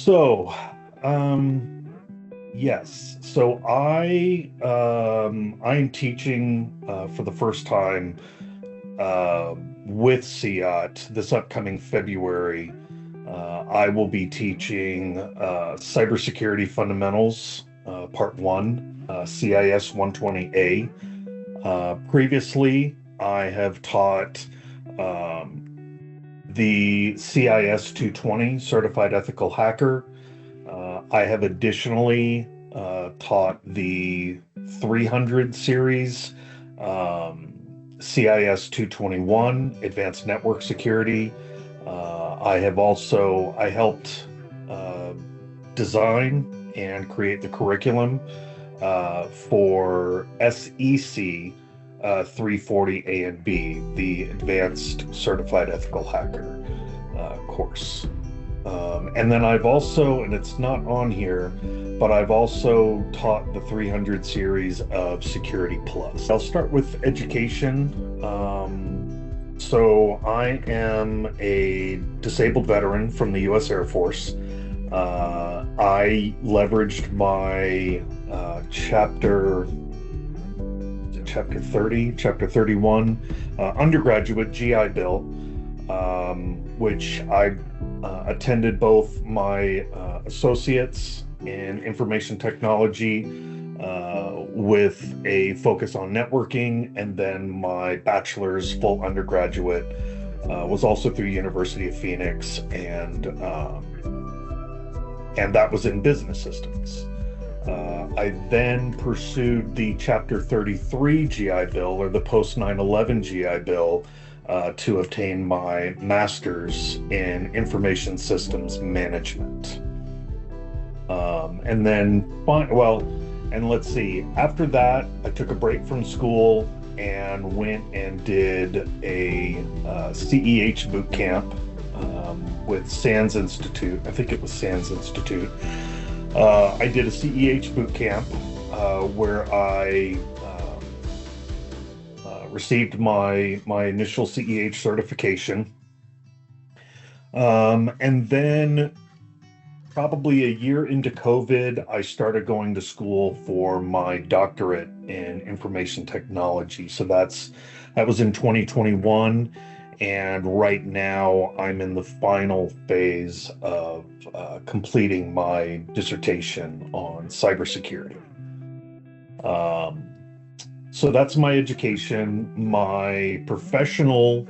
So, yes. I'm teaching for the first time with CIAT this upcoming February. I will be teaching Cybersecurity Fundamentals, Part 1, CIS 120A. Previously, I have taught the CIS 220, Certified Ethical Hacker. I have additionally taught the 300 series, CIS 221, Advanced Network Security. I helped uh, design and create the curriculum for SEC 340 A and B, the Advanced Certified Ethical Hacker course. And then I've also, and it's not on here, but I've also taught the 300 series of Security Plus. I'll start with education. So I am a disabled veteran from the U.S. Air Force. I leveraged my chapter 30, chapter 31 undergraduate GI Bill, which I attended both my associates in information technology with a focus on networking, and then my bachelor's full undergraduate was also through University of Phoenix, and that was in business systems. I then pursued the Chapter 33 GI Bill, or the post 9/11 GI Bill, to obtain my master's in information systems management. And let's see, after that, I took a break from school and went and did a CEH boot camp with SANS Institute. I think it was SANS Institute. I did a CEH boot camp where I received my initial CEH certification. And then probably a year into COVID, I started going to school for my doctorate in information technology. So that was in 2021. And right now I'm in the final phase of completing my dissertation on cybersecurity. So that's my education. My professional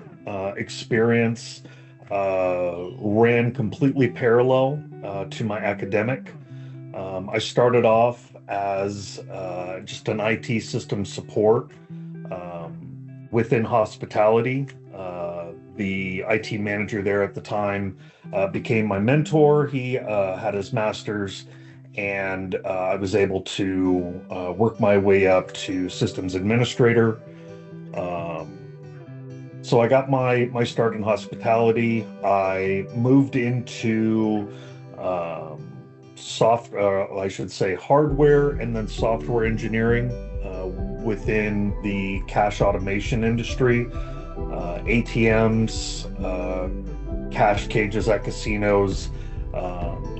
experience ran completely parallel to my academic. I started off as just an IT system support within hospitality. The IT manager there at the time became my mentor. He had his master's, and I was able to work my way up to systems administrator. So I got my start in hospitality. I moved into I should say hardware and then software engineering within the cash automation industry, ATMs, cash cages at casinos,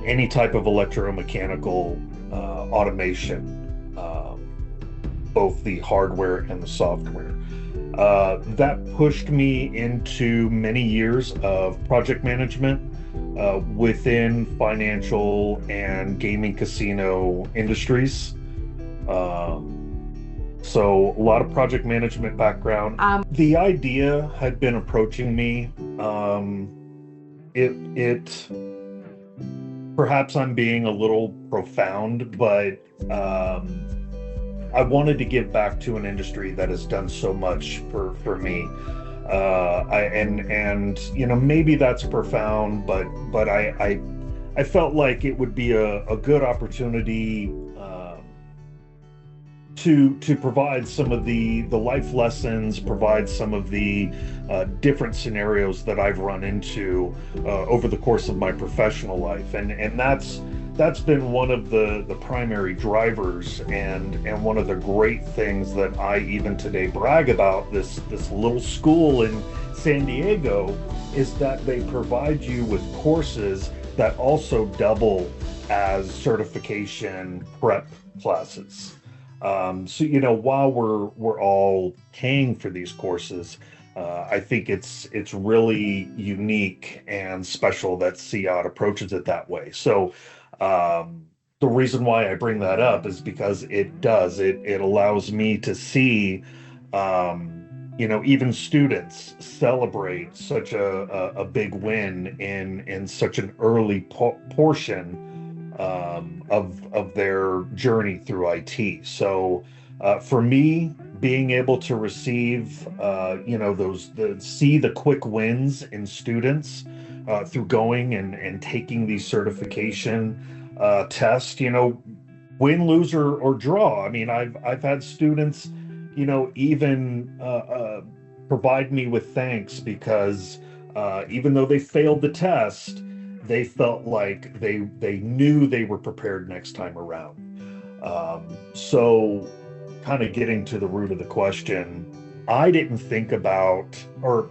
any type of electromechanical automation, both the hardware and the software. That pushed me into many years of project management within financial and gaming casino industries. So a lot of project management background. The idea had been approaching me. It perhaps I'm being a little profound, but I wanted to give back to an industry that has done so much for me. Maybe that's profound, but I felt like it would be a good opportunity to provide some of the life lessons, provide some of the different scenarios that I've run into over the course of my professional life, and that's been one of the primary drivers, and one of the great things that I even today brag about this little school in San Diego is that they provide you with courses that also double as certification prep classes. So while we're all paying for these courses, I think it's really unique and special that CIAT approaches it that way. So the reason why I bring that up is because it allows me to see even students celebrate such a big win in such an early portion of their journey through IT. So for me, being able to receive see the quick wins in students through going and taking these certification tests, win, lose, or draw. I mean, I've had students, even provide me with thanks because even though they failed the test, they felt like they knew they were prepared next time around. So kind of getting to the root of the question, I didn't think about, or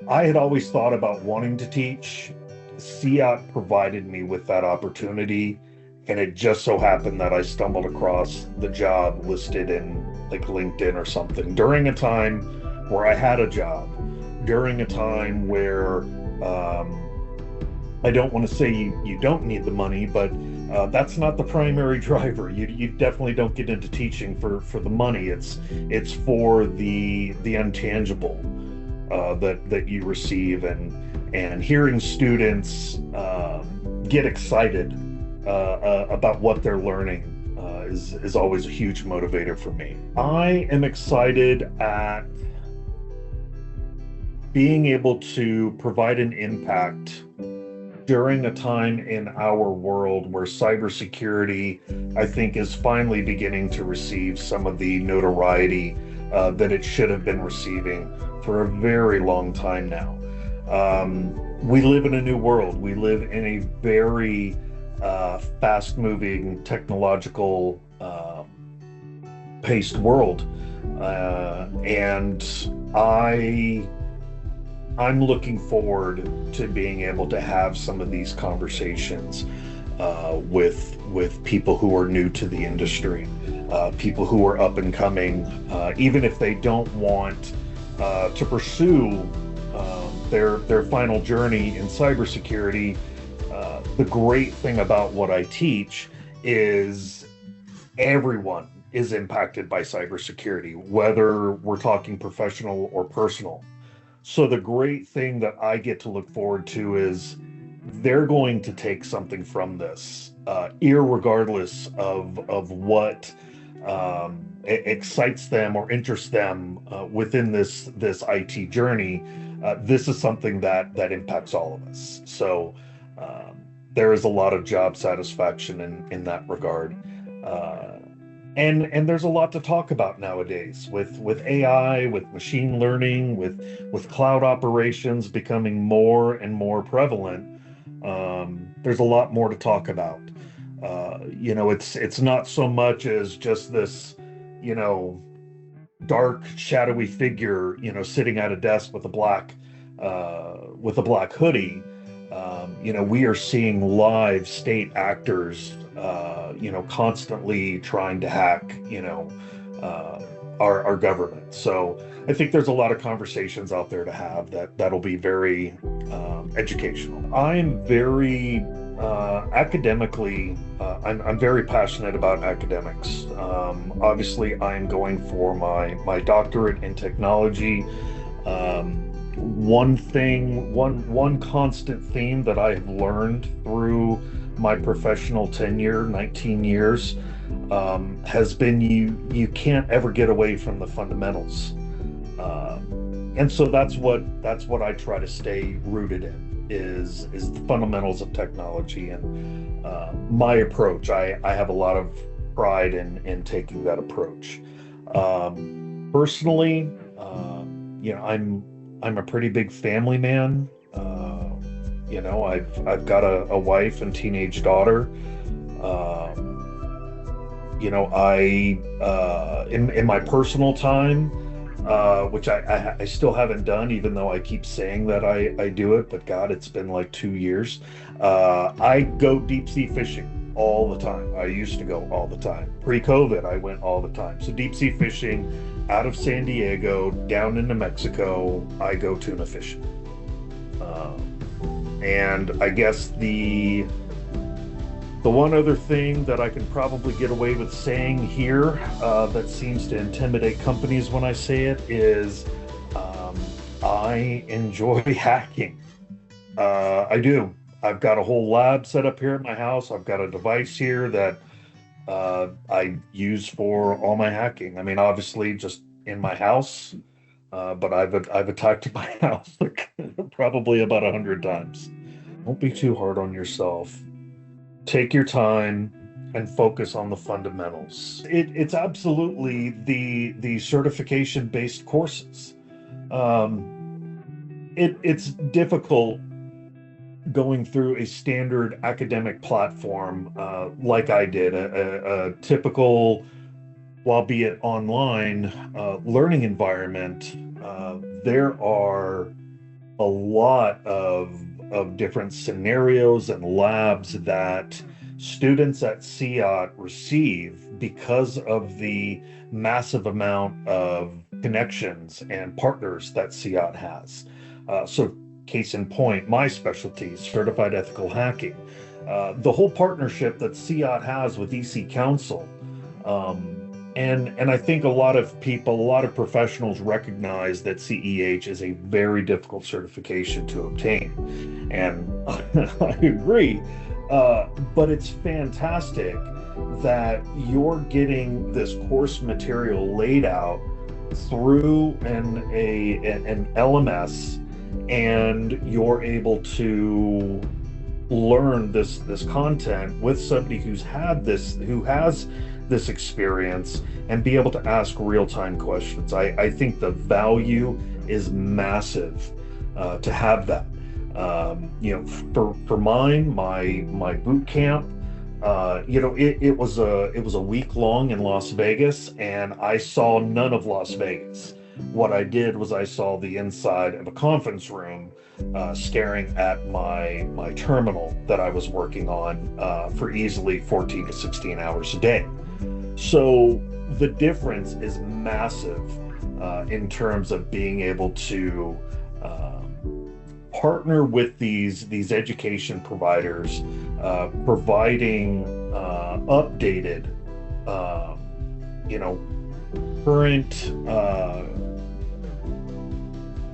I had always thought about wanting to teach. CIAT provided me with that opportunity, and it just so happened that I stumbled across the job listed in like LinkedIn or something during a time where I had a job, during a time where I don't want to say you don't need the money, but that's not the primary driver. You definitely don't get into teaching for the money. It's for the intangible that you receive, and hearing students get excited about what they're learning is always a huge motivator for me. I am excited at being able to provide an impact during a time in our world where cybersecurity, I think, is finally beginning to receive some of the notoriety that it should have been receiving for a very long time now. We live in a new world. We live in a very fast-moving, technological paced world, and I'm looking forward to being able to have some of these conversations with people who are new to the industry, people who are up and coming, even if they don't want to pursue their final journey in cybersecurity. The great thing about what I teach is everyone is impacted by cybersecurity, whether we're talking professional or personal. So the great thing that I get to look forward to is they're going to take something from this, irregardless of what excites them or interests them within this IT journey. This is something that impacts all of us. So there is a lot of job satisfaction in that regard. And there's a lot to talk about nowadays with AI, with machine learning, with cloud operations becoming more and more prevalent. There's a lot more to talk about. It's not so much as just this, dark, shadowy figure, sitting at a desk with a black hoodie. We are seeing live state actors, constantly trying to hack, our government. So I think there's a lot of conversations out there to have that'll be very educational. I'm very academically, I'm very passionate about academics. Obviously, I'm going for my doctorate in technology. One constant theme that I have learned through my professional tenure, 19 years, has been you can't ever get away from the fundamentals. And so that's what I try to stay rooted in is the fundamentals of technology and my approach. I have a lot of pride in taking that approach. Personally, I'm a pretty big family man. I've got a wife and teenage daughter. In my personal time, which I still haven't done, even though I keep saying that I do it. But God, it's been like 2 years. I go deep sea fishing all the time. I used to go all the time. Pre-COVID, I went all the time. So deep sea fishing out of San Diego down into Mexico, I go tuna fishing. And I guess the one other thing that I can probably get away with saying here that seems to intimidate companies when I say it is I enjoy hacking. I do. I've got a whole lab set up here at my house. I've got a device here that I use for all my hacking. I mean, obviously, just in my house, but I've attacked my house like, probably about 100 times. Don't be too hard on yourself. Take your time and focus on the fundamentals. It's absolutely the certification based courses. It's difficult going through a standard academic platform like I did, a typical, albeit online, learning environment. There are a lot of different scenarios and labs that students at CIAT receive because of the massive amount of connections and partners that CIAT has. So case in point, my specialty, certified ethical hacking. The whole partnership that CIAT has with EC Council. And I think a lot of people, a lot of professionals recognize that CEH is a very difficult certification to obtain. And I agree. But it's fantastic that you're getting this course material laid out through an LMS, and you're able to learn this content with somebody who has this experience and be able to ask real-time questions. I think the value is massive to have that. For my boot camp, it was a week long in Las Vegas, and I saw none of Las Vegas. What I did was I saw the inside of a conference room, staring at my terminal that I was working on for easily 14 to 16 hours a day. So the difference is massive in terms of being able to partner with these education providers, providing updated,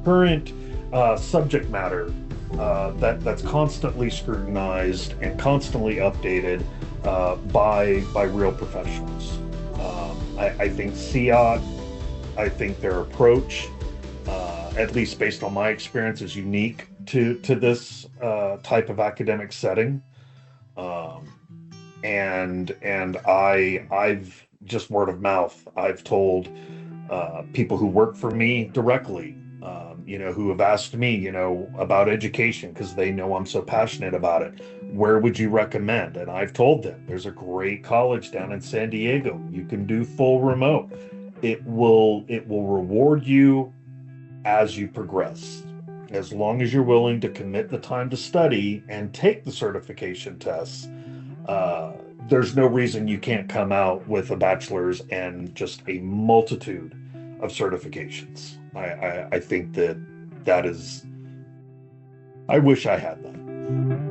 current subject matter that's constantly scrutinized and constantly updated by real professionals. I think CIAT, I think their approach, at least based on my experience, is unique to this type of academic setting. And I've just word of mouth, I've told people who work for me directly, who have asked me, about education because they know I'm so passionate about it. Where would you recommend? And I've told them there's a great college down in San Diego. You can do full remote. It will reward you as you progress. As long as you're willing to commit the time to study and take the certification tests, there's no reason you can't come out with a bachelor's and just a multitude of certifications. I think that is, I wish I had that.